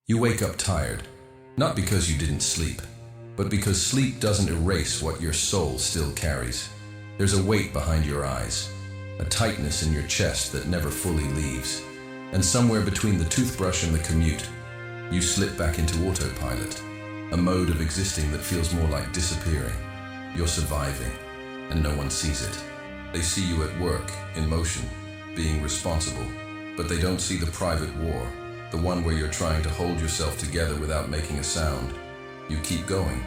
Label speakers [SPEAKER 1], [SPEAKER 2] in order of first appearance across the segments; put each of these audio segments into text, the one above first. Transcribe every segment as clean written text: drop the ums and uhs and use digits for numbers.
[SPEAKER 1] You wake up tired, not because you didn't sleep, but because sleep doesn't erase what your soul still carries. There's a weight behind your eyes, a tightness in your chest that never fully leaves. And somewhere between the toothbrush and the commute, you slip back into autopilot, a mode of existing that feels more like disappearing. You're surviving, and no one sees it. They see you at work, in motion, being responsible, but they don't see the private war, the one where you're trying to hold yourself together without making a sound. You keep going,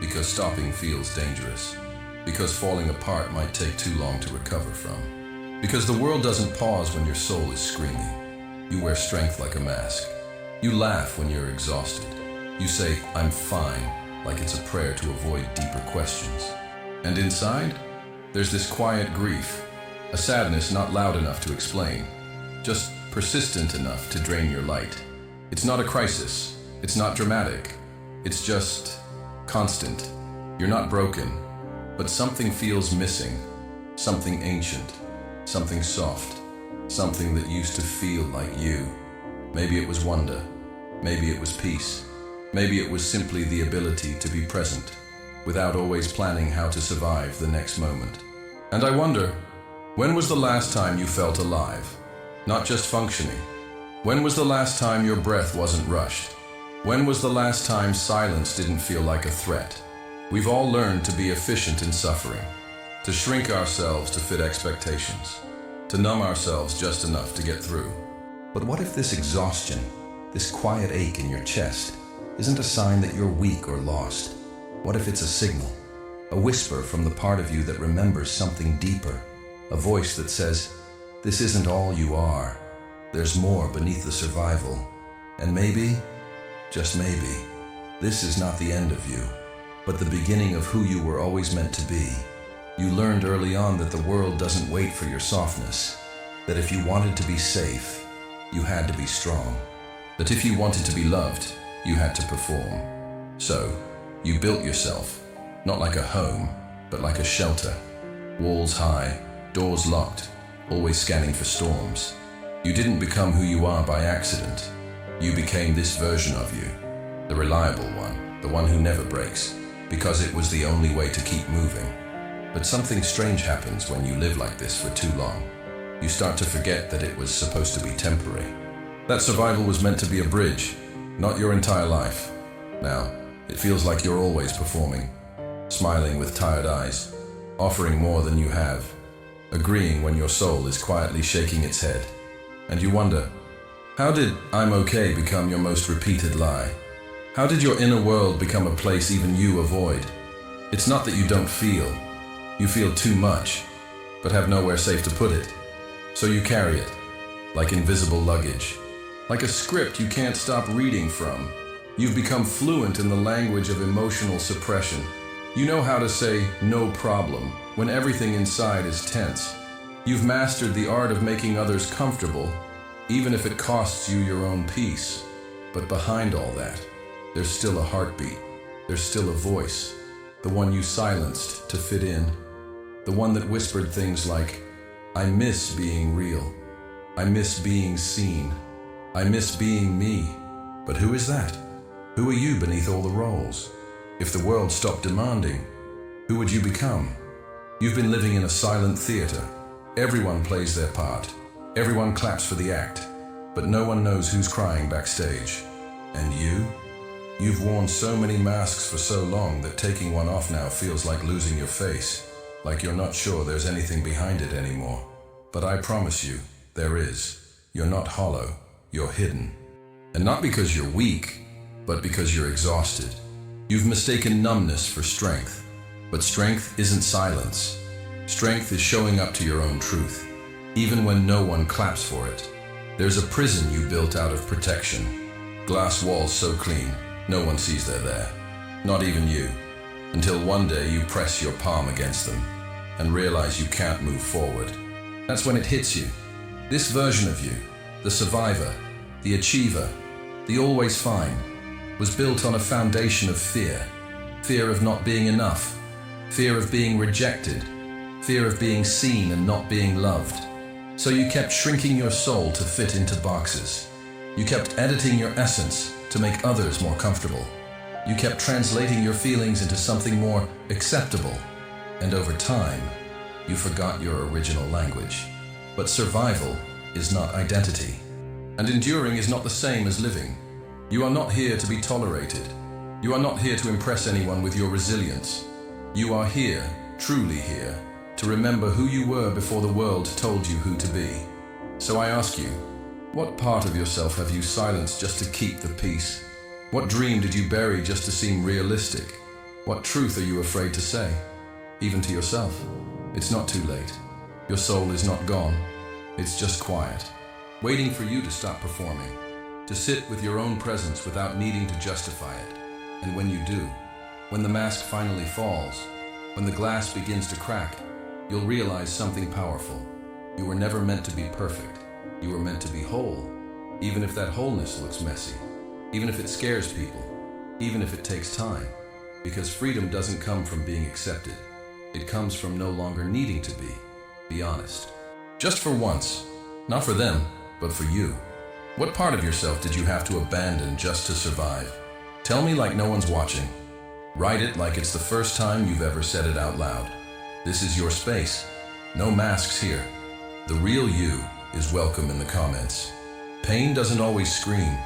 [SPEAKER 1] because stopping feels dangerous, because falling apart might take too long to recover from, because the world doesn't pause when your soul is screaming. You wear strength like a mask. You laugh when you're exhausted. You say, "I'm fine," like it's a prayer to avoid deeper questions. And inside, there's this quiet grief, a sadness not loud enough to explain, just persistent enough to drain your light. It's not a crisis. It's not dramatic. It's just constant. You're not broken, but something feels missing, something ancient, something soft, something that used to feel like you. Maybe it was wonder. Maybe it was peace. Maybe it was simply the ability to be present, without always planning how to survive the next moment. And I wonder, when was the last time you felt alive? Not just functioning. When was the last time your breath wasn't rushed? When was the last time silence didn't feel like a threat? We've all learned to be efficient in suffering, to shrink ourselves to fit expectations, to numb ourselves just enough to get through. But what if this exhaustion, this quiet ache in your chest, isn't a sign that you're weak or lost? What if it's a signal, a whisper from the part of you that remembers something deeper, a voice that says, "This isn't all you are. There's more beneath the survival. And maybe, just maybe, this is not the end of you, but the beginning of who you were always meant to be." You learned early on that the world doesn't wait for your softness, that if you wanted to be safe, you had to be strong, that if you wanted to be loved, you had to perform. So, you built yourself, not like a home, but like a shelter. Walls high, doors locked, always scanning for storms. You didn't become who you are by accident. You became this version of you, the reliable one, the one who never breaks, because it was the only way to keep moving. But something strange happens when you live like this for too long. You start to forget that it was supposed to be temporary. That survival was meant to be a bridge, not your entire life. Now, it feels like you're always performing, smiling with tired eyes, offering more than you have, agreeing when your soul is quietly shaking its head. And you wonder, how did "I'm okay" become your most repeated lie? How did your inner world become a place even you avoid? It's not that you don't feel. You feel too much, but have nowhere safe to put it. So you carry it, like invisible luggage, like a script you can't stop reading from. You've become fluent in the language of emotional suppression. You know how to say "no problem" when everything inside is tense. You've mastered the art of making others comfortable, even if it costs you your own peace. But behind all that, there's still a heartbeat. There's still a voice, the one you silenced to fit in, the one that whispered things like, "I miss being real. I miss being seen. I miss being me." But who is that? Who are you beneath all the roles? If the world stopped demanding, who would you become? You've been living in a silent theater. Everyone plays their part. Everyone claps for the act, but no one knows who's crying backstage. And you? You've worn so many masks for so long that taking one off now feels like losing your face, like you're not sure there's anything behind it anymore. But I promise you, there is. You're not hollow, you're hidden. And not because you're weak, but because you're exhausted. You've mistaken numbness for strength, but strength isn't silence. Strength is showing up to your own truth, even when no one claps for it. There's a prison you built out of protection. Glass walls so clean, no one sees they're there. Not even you. Until one day you press your palm against them and realize you can't move forward. That's when it hits you. This version of you, the survivor, the achiever, the always fine, was built on a foundation of fear. Fear of not being enough. Fear of being rejected. Fear of being seen and not being loved. So you kept shrinking your soul to fit into boxes. You kept editing your essence to to make others more comfortable. You kept translating your feelings into something more acceptable, and over time, you forgot your original language. But survival is not identity, and enduring is not the same as living. You are not here to be tolerated. You are not here to impress anyone with your resilience. You are here, truly here, to remember who you were before the world told you who to be. So I ask you, what part of yourself have you silenced just to keep the peace? What dream did you bury just to seem realistic? What truth are you afraid to say, even to yourself? It's not too late. Your soul is not gone. It's just quiet, waiting for you to stop performing, to sit with your own presence without needing to justify it. And when you do, when the mask finally falls, when the glass begins to crack, you'll realize something powerful. You were never meant to be perfect. You were meant to be whole, even if that wholeness looks messy, even if it scares people, even if it takes time. Because freedom doesn't come from being accepted. It comes from no longer needing to be. Be honest. Just for once. Not for them, but for you. What part of yourself did you have to abandon just to survive? Tell me like no one's watching. Write it like it's the first time you've ever said it out loud. This is your space. No masks here. The real you is welcome in the comments. Pain doesn't always scream.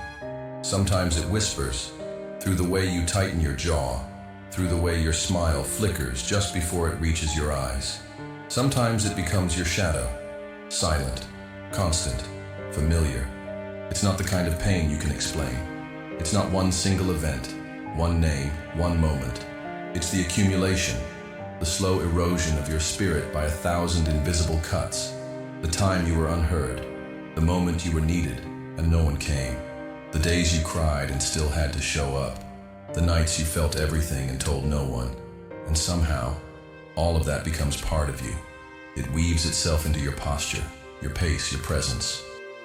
[SPEAKER 1] Sometimes it whispers, through the way you tighten your jaw, through the way your smile flickers just before it reaches your eyes. Sometimes it becomes your shadow, silent, constant, familiar. It's not the kind of pain you can explain. It's not one single event, one name, one moment. It's the accumulation, the slow erosion of your spirit by 1,000 invisible cuts. The time you were unheard, the moment you were needed and no one came. The days you cried and still had to show up. The nights you felt everything and told no one. And somehow, all of that becomes part of you. It weaves itself into your posture, your pace, your presence.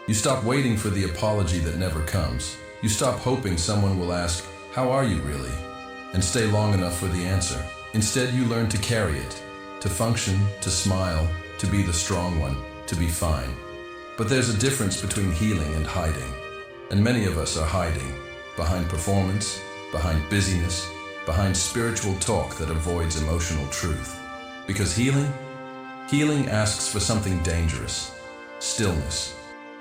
[SPEAKER 1] You stop waiting for the apology that never comes. You stop hoping someone will ask, "How are you really?" and stay long enough for the answer. Instead, you learn to carry it, to function, to smile, to be the strong one, to be fine. But there's a difference between healing and hiding. And many of us are hiding, behind performance, behind busyness, behind spiritual talk that avoids emotional truth. Because healing asks for something dangerous, stillness.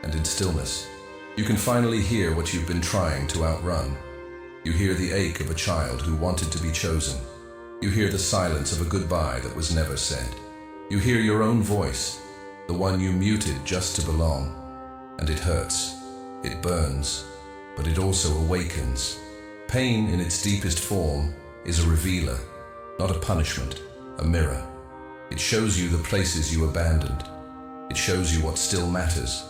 [SPEAKER 1] And in stillness, you can finally hear what you've been trying to outrun. You hear the ache of a child who wanted to be chosen. You hear the silence of a goodbye that was never said. You hear your own voice, the one you muted just to belong. And it hurts. It burns, but it also awakens. Pain in its deepest form is a revealer, not a punishment, a mirror. It shows you the places you abandoned. It shows you what still matters.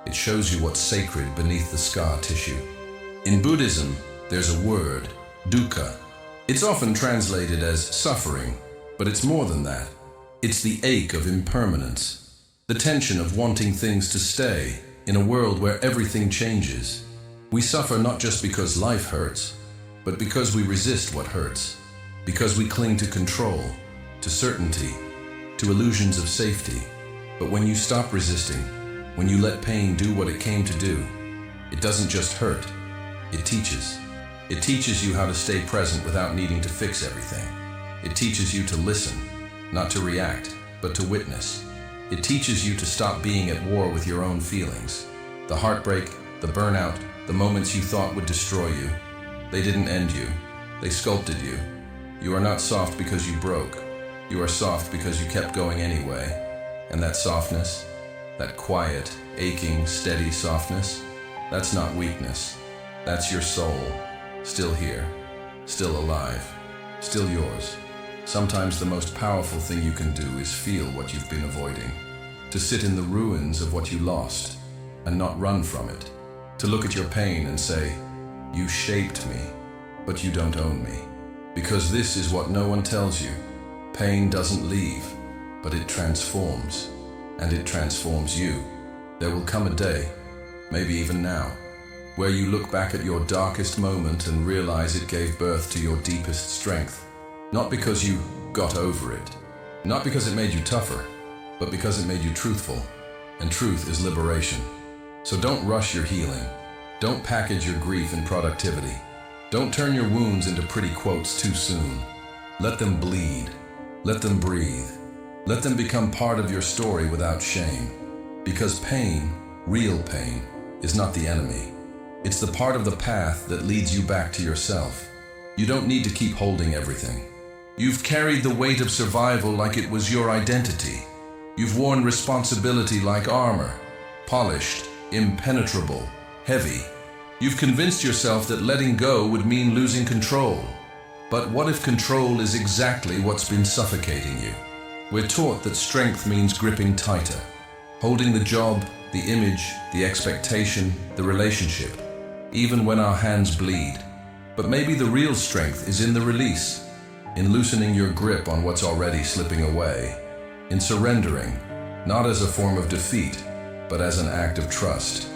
[SPEAKER 1] It shows you what's sacred beneath the scar tissue. In Buddhism, there's a word, dukkha. It's often translated as suffering, but it's more than that. It's the ache of impermanence, the tension of wanting things to stay in a world where everything changes. We suffer not just because life hurts, but because we resist what hurts, because we cling to control, to certainty, to illusions of safety. But when you stop resisting, when you let pain do what it came to do, it doesn't just hurt, it teaches. It teaches you how to stay present without needing to fix everything. It teaches you to listen, not to react, but to witness. It teaches you to stop being at war with your own feelings. The heartbreak, the burnout, the moments you thought would destroy you. They didn't end you. They sculpted you. You are not soft because you broke. You are soft because you kept going anyway. And that softness, that quiet, aching, steady softness, that's not weakness. That's your soul, still here, still alive, still yours. Sometimes the most powerful thing you can do is feel what you've been avoiding. To sit in the ruins of what you lost and not run from it. To look at your pain and say, "You shaped me, but you don't own me." Because this is what no one tells you. Pain doesn't leave, but it transforms. And it transforms you. There will come a day, maybe even now, where you look back at your darkest moment and realize it gave birth to your deepest strength. Not because you got over it, not because it made you tougher, but because it made you truthful. And truth is liberation. So don't rush your healing. Don't package your grief in productivity. Don't turn your wounds into pretty quotes too soon. Let them bleed. Let them breathe. Let them become part of your story without shame. Because pain, real pain, is not the enemy. It's the part of the path that leads you back to yourself. You don't need to keep holding everything. You've carried the weight of survival like it was your identity. You've worn responsibility like armor, polished, impenetrable, heavy. You've convinced yourself that letting go would mean losing control. But what if control is exactly what's been suffocating you? We're taught that strength means gripping tighter, holding the job, the image, the expectation, the relationship, even when our hands bleed. But maybe the real strength is in the release, in loosening your grip on what's already slipping away, in surrendering, not as a form of defeat, but as an act of trust.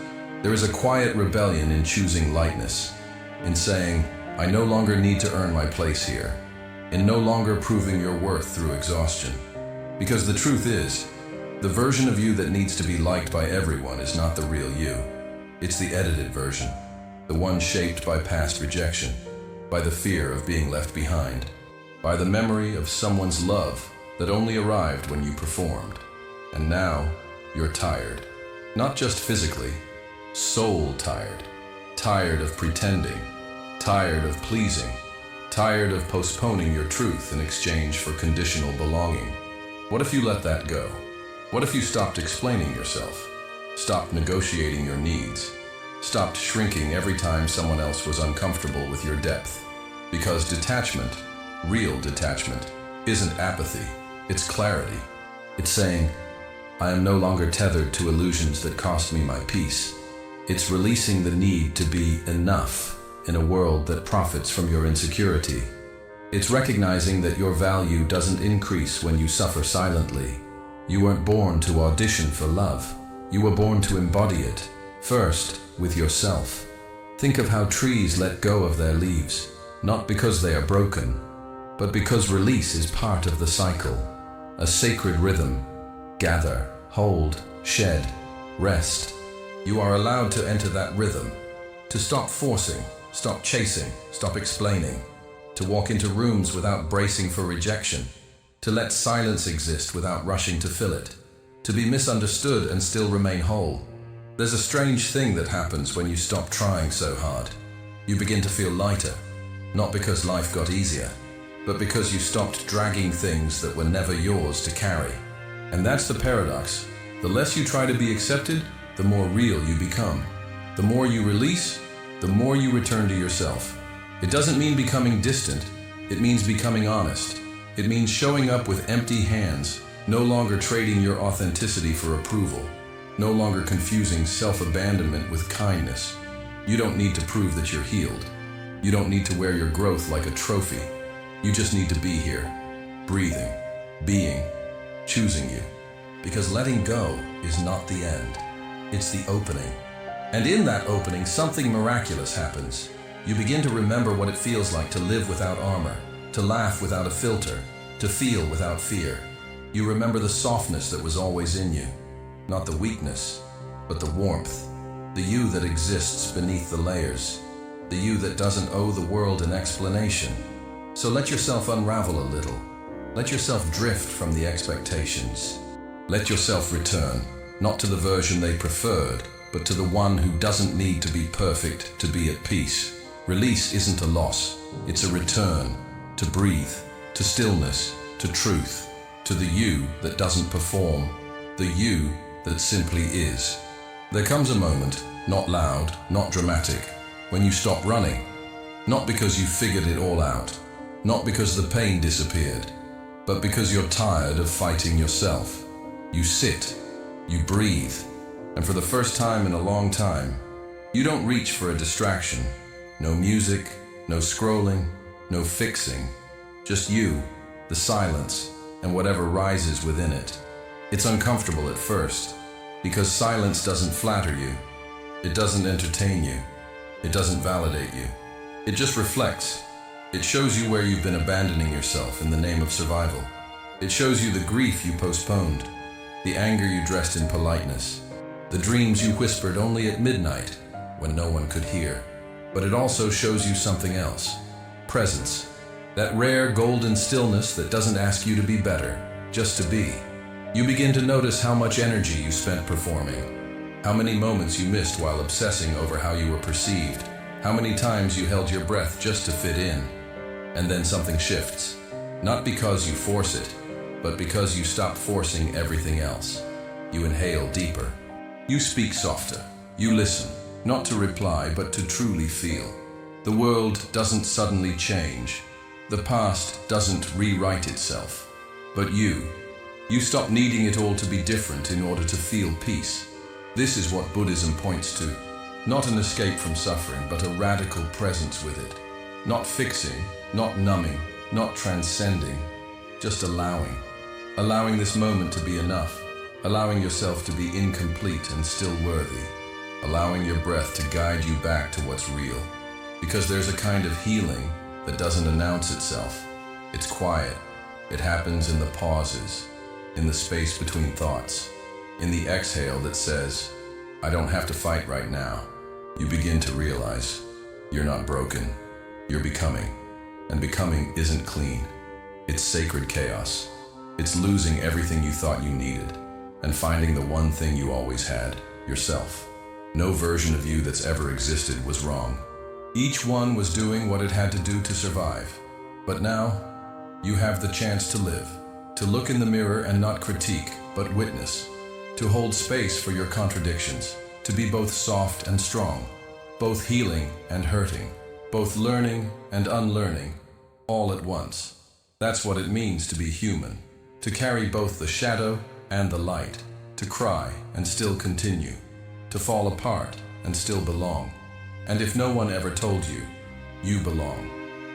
[SPEAKER 1] There is a quiet rebellion in choosing lightness, in saying, I no longer need to earn my place here, in no longer proving your worth through exhaustion. Because the truth is, the version of you that needs to be liked by everyone is not the real you. It's the edited version, the one shaped by past rejection, by the fear of being left behind, by the memory of someone's love that only arrived when you performed. And now, you're tired. Not just physically, soul tired. Tired of pretending, tired of pleasing, tired of postponing your truth in exchange for conditional belonging. What if you let that go? What if you stopped explaining yourself, stopped negotiating your needs, stopped shrinking every time someone else was uncomfortable with your depth? Because detachment, real detachment, isn't apathy, it's clarity. It's saying, I am no longer tethered to illusions that cost me my peace. It's releasing the need to be enough in a world that profits from your insecurity. It's recognizing that your value doesn't increase when you suffer silently. You weren't born to audition for love. You were born to embody it, first with yourself. Think of how trees let go of their leaves, not because they are broken, but because release is part of the cycle. A sacred rhythm. Gather, hold, shed, rest. You are allowed to enter that rhythm, to stop forcing, stop chasing, stop explaining, to walk into rooms without bracing for rejection, to let silence exist without rushing to fill it, to be misunderstood and still remain whole. There's a strange thing that happens when you stop trying so hard. You begin to feel lighter, not because life got easier, but because you stopped dragging things that were never yours to carry. And that's the paradox. The less you try to be accepted, the more real you become. The more you release, the more you return to yourself. It doesn't mean becoming distant, it means becoming honest. It means showing up with empty hands, no longer trading your authenticity for approval, no longer confusing self-abandonment with kindness. You don't need to prove that you're healed. You don't need to wear your growth like a trophy. You just need to be here, breathing, being, choosing you. Because letting go is not the end, it's the opening. And in that opening, something miraculous happens. You begin to remember what it feels like to live without armor, to laugh without a filter, to feel without fear. You remember the softness that was always in you, not the weakness, but the warmth, the you that exists beneath the layers, the you that doesn't owe the world an explanation. So let yourself unravel a little. Let yourself drift from the expectations. Let yourself return, not to the version they preferred, but to the one who doesn't need to be perfect to be at peace. Release isn't a loss, it's a return, to breathe, to stillness, to truth, to the you that doesn't perform, the you that simply is. There comes a moment, not loud, not dramatic, when you stop running. Not because you figured it all out, not because the pain disappeared, but because you're tired of fighting yourself. You sit, you breathe, and for the first time in a long time, you don't reach for a distraction. No music, no scrolling, no fixing. Just you, the silence, and whatever rises within it. It's uncomfortable at first, because silence doesn't flatter you. It doesn't entertain you. It doesn't validate you. It just reflects. It shows you where you've been abandoning yourself in the name of survival. It shows you the grief you postponed, the anger you dressed in politeness, the dreams you whispered only at midnight, when no one could hear. But it also shows you something else. Presence. That rare golden stillness that doesn't ask you to be better, just to be. You begin to notice how much energy you spent performing, how many moments you missed while obsessing over how you were perceived, how many times you held your breath just to fit in. And then something shifts. Not because you force it, but because you stop forcing everything else. You inhale deeper. You speak softer. You listen, not to reply, but to truly feel. The world doesn't suddenly change. The past doesn't rewrite itself. But you stop needing it all to be different in order to feel peace. This is what Buddhism points to. Not an escape from suffering, but a radical presence with it. Not fixing, not numbing, not transcending, just allowing. Allowing this moment to be enough. Allowing yourself to be incomplete and still worthy. Allowing your breath to guide you back to what's real. Because there's a kind of healing that doesn't announce itself. It's quiet. It happens in the pauses, in the space between thoughts, in the exhale that says, I don't have to fight right now. You begin to realize you're not broken. You're becoming. And becoming isn't clean. It's sacred chaos. It's losing everything you thought you needed and finding the one thing you always had, yourself. No version of you that's ever existed was wrong. Each one was doing what it had to do to survive. But now, you have the chance to live, to look in the mirror and not critique, but witness, to hold space for your contradictions, to be both soft and strong, both healing and hurting, both learning and unlearning, all at once. That's what it means to be human, to carry both the shadow and the light, to cry and still continue, to fall apart and still belong. And if no one ever told you, you belong.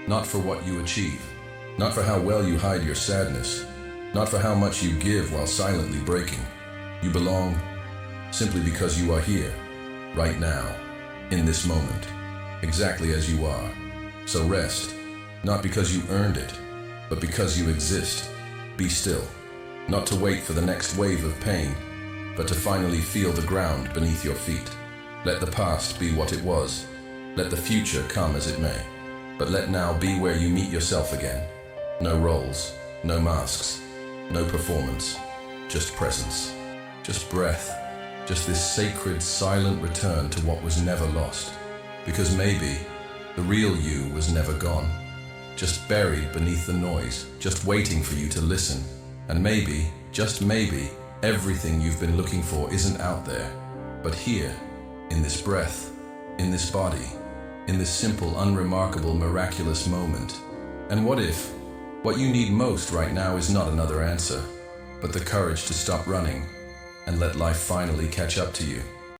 [SPEAKER 1] Not for what you achieve, not for how well you hide your sadness, not for how much you give while silently breaking. You belong simply because you are here, right now, in this moment, exactly as you are. So rest, not because you earned it, but because you exist. Be still, not to wait for the next wave of pain, but to finally feel the ground beneath your feet. Let the past be what it was. Let the future come as it may. But let now be where you meet yourself again. No roles, no masks, no performance, just presence, just breath, just this sacred, silent return to what was never lost. Because maybe the real you was never gone, just buried beneath the noise, just waiting for you to listen. And maybe, just maybe, everything you've been looking for isn't out there, but here, in this breath, in this body, in this simple, unremarkable, miraculous moment. And what if what you need most right now is not another answer, but the courage to stop running and let life finally catch up to you?